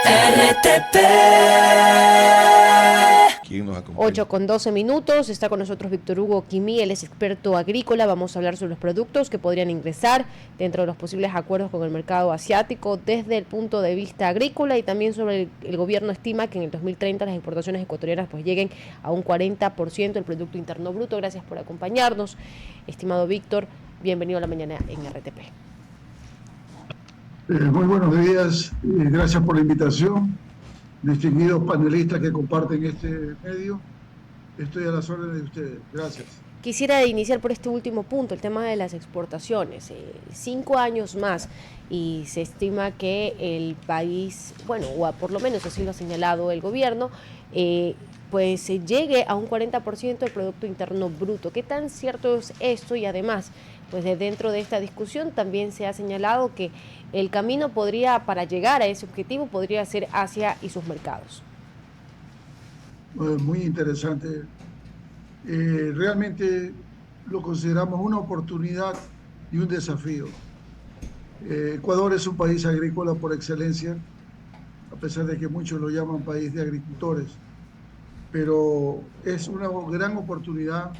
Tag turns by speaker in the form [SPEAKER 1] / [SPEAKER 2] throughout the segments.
[SPEAKER 1] RTP.
[SPEAKER 2] ¿Quién nos acompaña?
[SPEAKER 3] 8:12, está con nosotros Víctor Hugo Quimí, él es experto agrícola. Vamos a hablar sobre los productos que podrían ingresar dentro de los posibles acuerdos con el mercado asiático desde el punto de vista agrícola, y también sobre el gobierno estima que en el 2030 las exportaciones ecuatorianas pues lleguen a un 40% del Producto Interno Bruto. Gracias por acompañarnos, estimado Víctor, bienvenido a la mañana en RTP.
[SPEAKER 4] Muy buenos días y gracias por la invitación. Distinguidos panelistas que comparten este medio, estoy a las órdenes de ustedes. Gracias.
[SPEAKER 3] Quisiera iniciar por este último punto, el tema de las exportaciones. 5 años más y se estima que el país, bueno, o por lo menos así lo ha señalado el gobierno, pues llegue a un 40% del Producto Interno Bruto. ¿Qué tan cierto es esto? Y además, pues dentro de esta discusión también se ha señalado que el camino para llegar a ese objetivo podría ser Asia y sus mercados.
[SPEAKER 4] Muy interesante. Realmente lo consideramos una oportunidad y un desafío. Ecuador es un país agrícola por excelencia, a pesar de que muchos lo llaman país de agricultores, pero es una gran oportunidad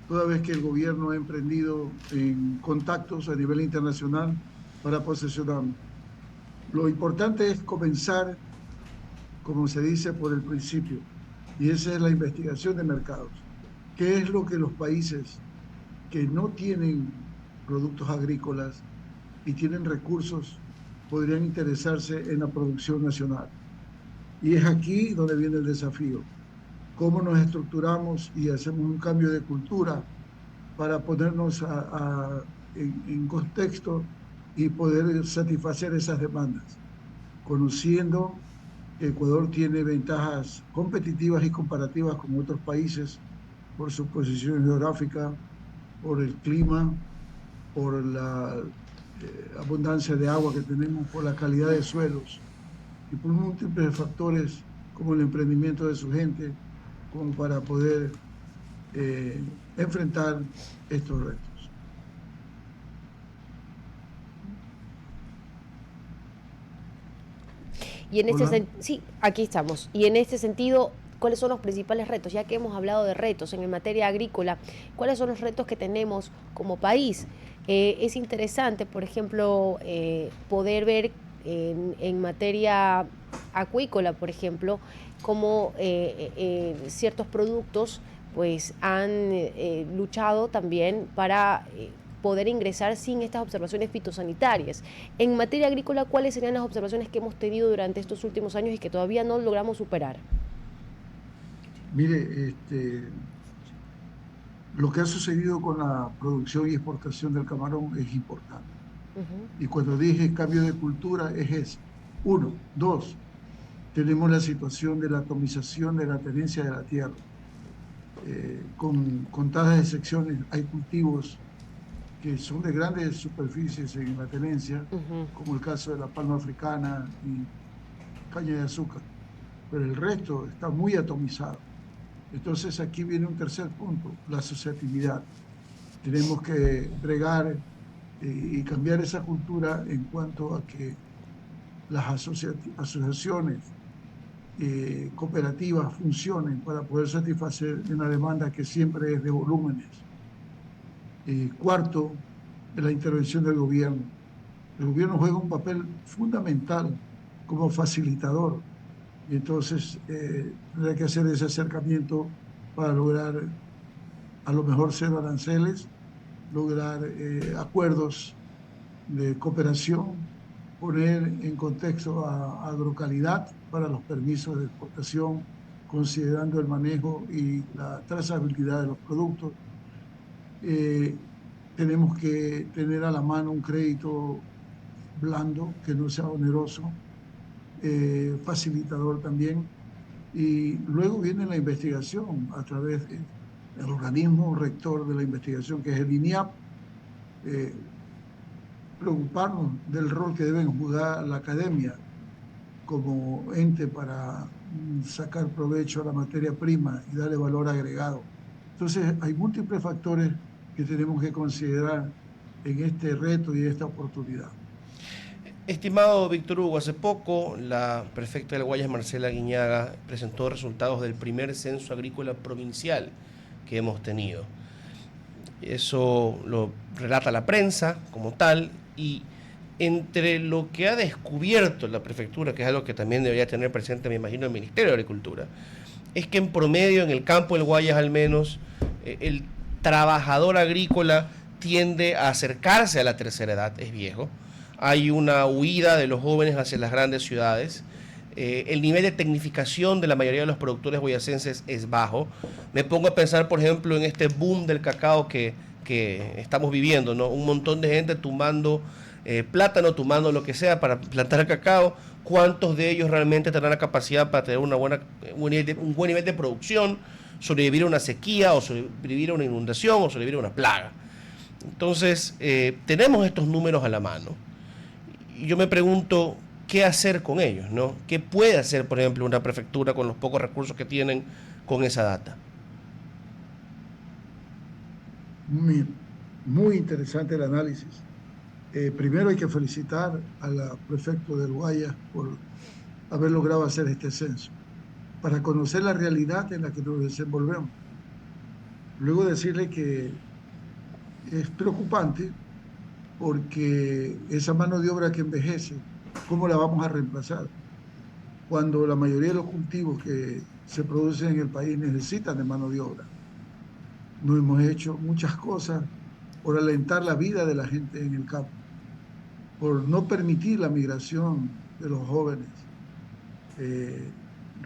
[SPEAKER 4] toda vez que el gobierno ha emprendido en contactos a nivel internacional para posesionarnos. Lo importante es comenzar, como se dice, por el principio, y esa es la investigación de mercados. ¿Qué es lo que los países que no tienen productos agrícolas y tienen recursos podrían interesarse en la producción nacional? Y es aquí donde viene el desafío. ¿Cómo nos estructuramos y hacemos un cambio de cultura para ponernos en contexto y poder satisfacer esas demandas? Conociendo que Ecuador tiene ventajas competitivas y comparativas con otros países por su posición geográfica, por el clima, por la abundancia de agua que tenemos, por la calidad de suelos y por múltiples factores como el emprendimiento de su gente, como para poder enfrentar estos retos.
[SPEAKER 3] Y en sí, aquí estamos. Y en este sentido, ¿cuáles son los principales retos? Ya que hemos hablado de retos en materia agrícola, ¿cuáles son los retos que tenemos como país? Es interesante, por ejemplo, poder ver en materia acuícola, por ejemplo, cómo ciertos productos pues han luchado también para poder ingresar sin estas observaciones fitosanitarias. En materia agrícola, ¿cuáles serían las observaciones que hemos tenido durante estos últimos años y que todavía no logramos superar?
[SPEAKER 4] Mire, lo que ha sucedido con la producción y exportación del camarón es importante. Y cuando dije cambio de cultura es ese. Uno. Dos, tenemos la situación de la atomización de la tenencia de la tierra. Con contadas excepciones, hay cultivos que son de grandes superficies en la tenencia, como el caso de la palma africana y caña de azúcar, pero el resto está muy atomizado. Entonces aquí viene un tercer punto, la asociatividad. Tenemos que bregar y cambiar esa cultura en cuanto a que las asociaciones cooperativas funcionen para poder satisfacer una demanda que siempre es de volúmenes. Cuarto, la intervención del gobierno. El gobierno juega un papel fundamental como facilitador, y entonces tendrá que hacer ese acercamiento para lograr a lo mejor cero aranceles, lograr acuerdos de cooperación, poner en contexto a agrocalidad para los permisos de exportación, considerando el manejo y la trazabilidad de los productos. Tenemos que tener a la mano un crédito blando, que no sea oneroso, facilitador también. Y luego viene la investigación a través del organismo rector de la investigación, que es el INIAP. Preocuparnos del rol que deben jugar la academia como ente para sacar provecho a la materia prima y darle valor agregado. Entonces, hay múltiples factores que tenemos que considerar en este reto y esta oportunidad.
[SPEAKER 1] Estimado Víctor Hugo, hace poco la prefecta del Guayas, Marcela Guiñaga, presentó resultados del primer censo agrícola provincial que hemos tenido. Eso lo relata la prensa como tal, y entre lo que ha descubierto la prefectura, que es algo que también debería tener presente, me imagino, el Ministerio de Agricultura, es que en promedio en el campo del Guayas al menos el trabajador agrícola tiende a acercarse a la tercera edad, es viejo. Hay una huida de los jóvenes hacia las grandes ciudades. El nivel de tecnificación de la mayoría de los productores boyacenses es bajo. Me pongo a pensar, por ejemplo, en este boom del cacao que estamos viviendo, ¿no? Un montón de gente tumbando plátano, tumbando lo que sea para plantar el cacao. ¿Cuántos de ellos realmente tendrán la capacidad para tener un buen nivel de producción, sobrevivir a una sequía, o sobrevivir a una inundación, o sobrevivir a una plaga? Entonces, tenemos estos números a la mano. Y yo me pregunto, ¿qué hacer con ellos, no? ¿Qué puede hacer, por ejemplo, una prefectura con los pocos recursos que tienen con esa data?
[SPEAKER 4] Muy, muy interesante el análisis. Primero hay que felicitar a la prefecto del Guayas por haber logrado hacer este censo, para conocer la realidad en la que nos desenvolvemos. Luego decirle que es preocupante porque esa mano de obra que envejece, ¿cómo la vamos a reemplazar? Cuando la mayoría de los cultivos que se producen en el país necesitan de mano de obra. No hemos hecho muchas cosas por alentar la vida de la gente en el campo, por no permitir la migración de los jóvenes. Eh,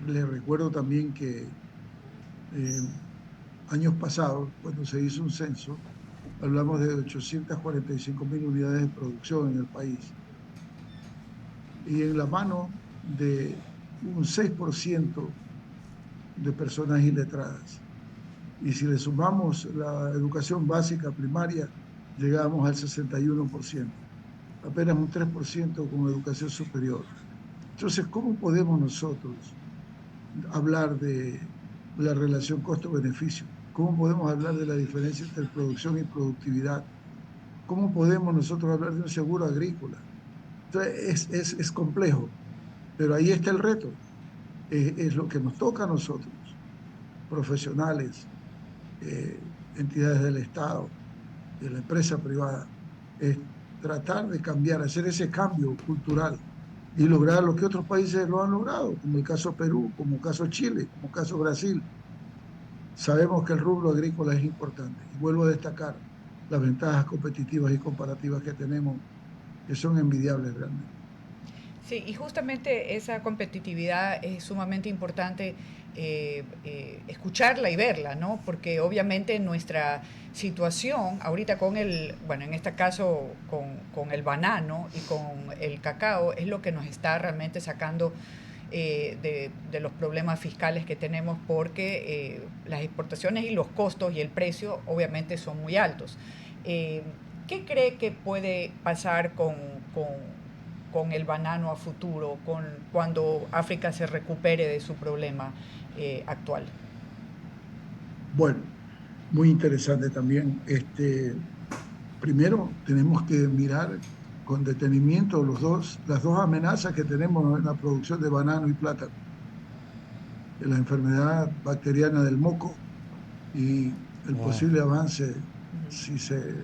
[SPEAKER 4] Les recuerdo también que eh, años pasados, cuando se hizo un censo, hablamos de 845.000 unidades de producción en el país. Y en la mano de un 6% de personas iletradas. Y si le sumamos la educación básica primaria, llegamos al 61%. Apenas un 3% con educación superior. Entonces, ¿cómo podemos nosotros hablar de la relación costo-beneficio? ¿Cómo podemos hablar de la diferencia entre producción y productividad? ¿Cómo podemos nosotros hablar de un seguro agrícola? Entonces, es complejo, pero ahí está el reto. Es lo que nos toca a nosotros, profesionales, entidades del Estado, de la empresa privada, es tratar de cambiar, hacer ese cambio cultural y lograr lo que otros países lo han logrado, como el caso Perú, como el caso Chile, como el caso Brasil. Sabemos que el rubro agrícola es importante y vuelvo a destacar las ventajas competitivas y comparativas que tenemos, que son envidiables realmente.
[SPEAKER 2] Sí, y justamente esa competitividad es sumamente importante escucharla y verla, ¿no? Porque obviamente nuestra situación ahorita con bueno, en este caso con el banano y con el cacao es lo que nos está realmente sacando de los problemas fiscales que tenemos porque las exportaciones y los costos y el precio obviamente son muy altos. Eh, ¿Qué cree que puede pasar con el banano a futuro, cuando África se recupere de su problema actual?
[SPEAKER 4] Bueno, muy interesante también. Primero, tenemos que mirar con detenimiento las dos amenazas que tenemos en la producción de banano y plátano, la enfermedad bacteriana del moco y el
[SPEAKER 1] Wow.
[SPEAKER 4] posible avance si se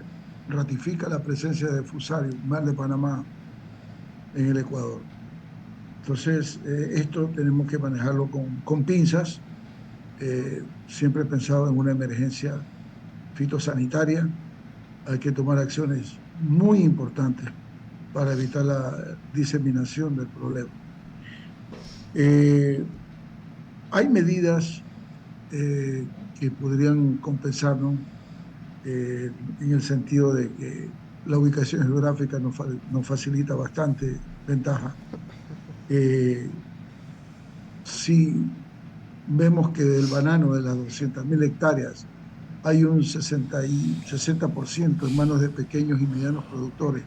[SPEAKER 4] ratifica la presencia de Fusarium, mal de Panamá, en el Ecuador. Entonces, esto tenemos que manejarlo con pinzas. Siempre he pensado en una emergencia fitosanitaria. Hay que tomar acciones muy importantes para evitar la diseminación del problema. Eh, Hay medidas que podrían compensarnos en el sentido de que la ubicación geográfica nos facilita bastante ventaja. Eh, si vemos que del banano de las 200.000 hectáreas hay un 60% en manos de pequeños y medianos productores,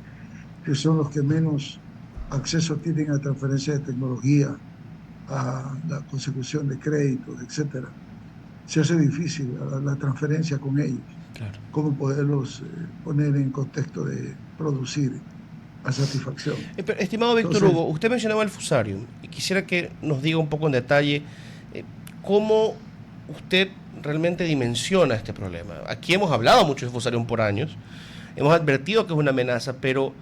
[SPEAKER 4] que son los que menos acceso tienen a transferencia de tecnología, a la consecución de créditos, etcétera. Se hace difícil la transferencia con ellos,
[SPEAKER 1] Claro.
[SPEAKER 4] cómo poderlos poner en contexto de producir. a satisfacción.
[SPEAKER 1] Pero, estimado Víctor
[SPEAKER 4] Entonces,
[SPEAKER 1] Hugo, usted mencionaba el fusarium y quisiera que nos diga un poco en detalle cómo usted realmente dimensiona este problema. Aquí hemos hablado mucho de fusarium por años, hemos advertido que es una amenaza, pero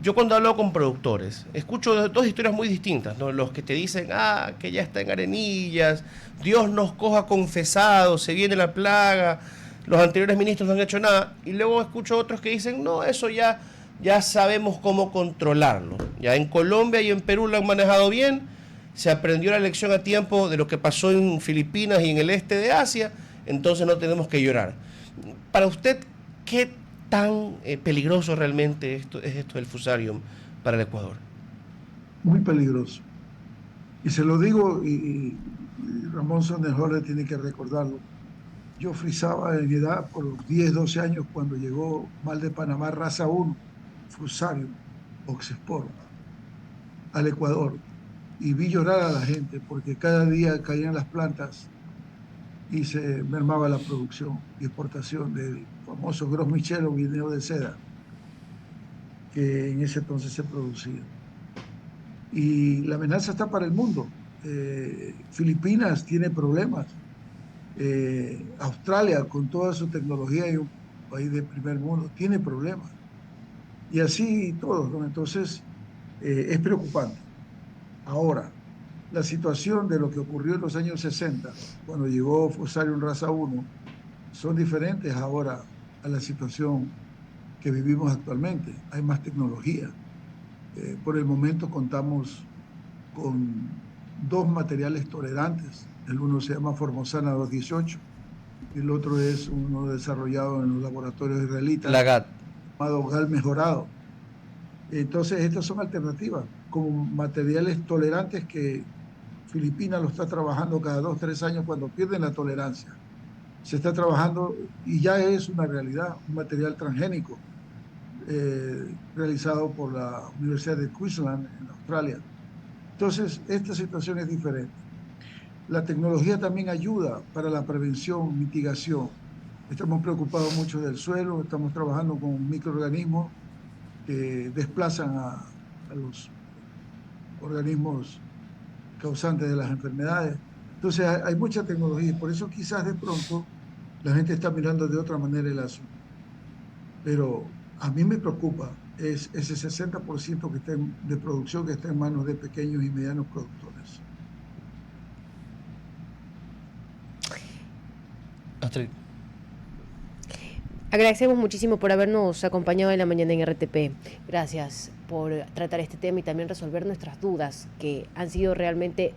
[SPEAKER 1] yo cuando hablo con productores, escucho dos historias muy distintas, ¿no? Los que te dicen, que ya está en arenillas, Dios nos coja confesados, se viene la plaga, los anteriores ministros no han hecho nada, y luego escucho otros que dicen, no, eso ya sabemos cómo controlarlo. Ya en Colombia y en Perú lo han manejado bien, se aprendió la lección a tiempo de lo que pasó en Filipinas y en el este de Asia, entonces no tenemos que llorar. Para usted, ¿qué tan peligroso realmente es esto del fusarium para el Ecuador?
[SPEAKER 4] muy peligroso. Y se lo digo, y Ramón Sondejolle tiene que recordarlo. Yo frisaba en edad por los 10, 12 años cuando llegó mal de Panamá, raza 1, Fusarium, Oxespor, al Ecuador. Y vi llorar a la gente porque cada día caían las plantas y se mermaba la producción y exportación del famoso Gros Michel o guineo de seda que en ese entonces se producía. Y la amenaza está para el mundo. Filipinas tiene problemas. Australia, con toda su tecnología y un país de primer mundo, tiene problemas. Y así todos, ¿no? Entonces, es preocupante. Ahora, la situación de lo que ocurrió en los años 60, cuando llegó Fusarium Raza 1, son diferentes ahora a la situación que vivimos actualmente. Hay más tecnología. Por el momento contamos con 2 materiales tolerantes. El uno se llama Formosana 218 y el otro es uno desarrollado en los laboratorios israelitas,
[SPEAKER 1] La GAT.
[SPEAKER 4] llamado GAL mejorado. Entonces, estas son alternativas, como materiales tolerantes que Filipinas lo está trabajando cada 2, 3 años cuando pierden la tolerancia. Se está trabajando y ya es una realidad, un material transgénico realizado por la Universidad de Queensland en Australia. Entonces, esta situación es diferente. La tecnología también ayuda para la prevención, mitigación. Estamos preocupados mucho del suelo, estamos trabajando con microorganismos que desplazan a los organismos causantes de las enfermedades. Entonces hay mucha tecnología y por eso quizás de pronto la gente está mirando de otra manera el asunto. Pero a mí me preocupa es ese 60% que está de producción que está en manos de pequeños y medianos productores.
[SPEAKER 1] Astrid.
[SPEAKER 3] Agradecemos muchísimo por habernos acompañado en la mañana en RTP. Gracias por tratar este tema y también resolver nuestras dudas que han sido realmente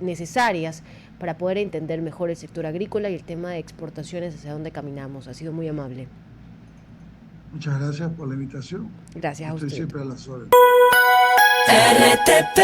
[SPEAKER 3] necesarias para poder entender mejor el sector agrícola y el tema de exportaciones hacia dónde caminamos. Ha sido muy amable.
[SPEAKER 4] Muchas gracias por la invitación.
[SPEAKER 3] Gracias a usted.
[SPEAKER 4] Estoy siempre a las órdenes.
[SPEAKER 5] RTP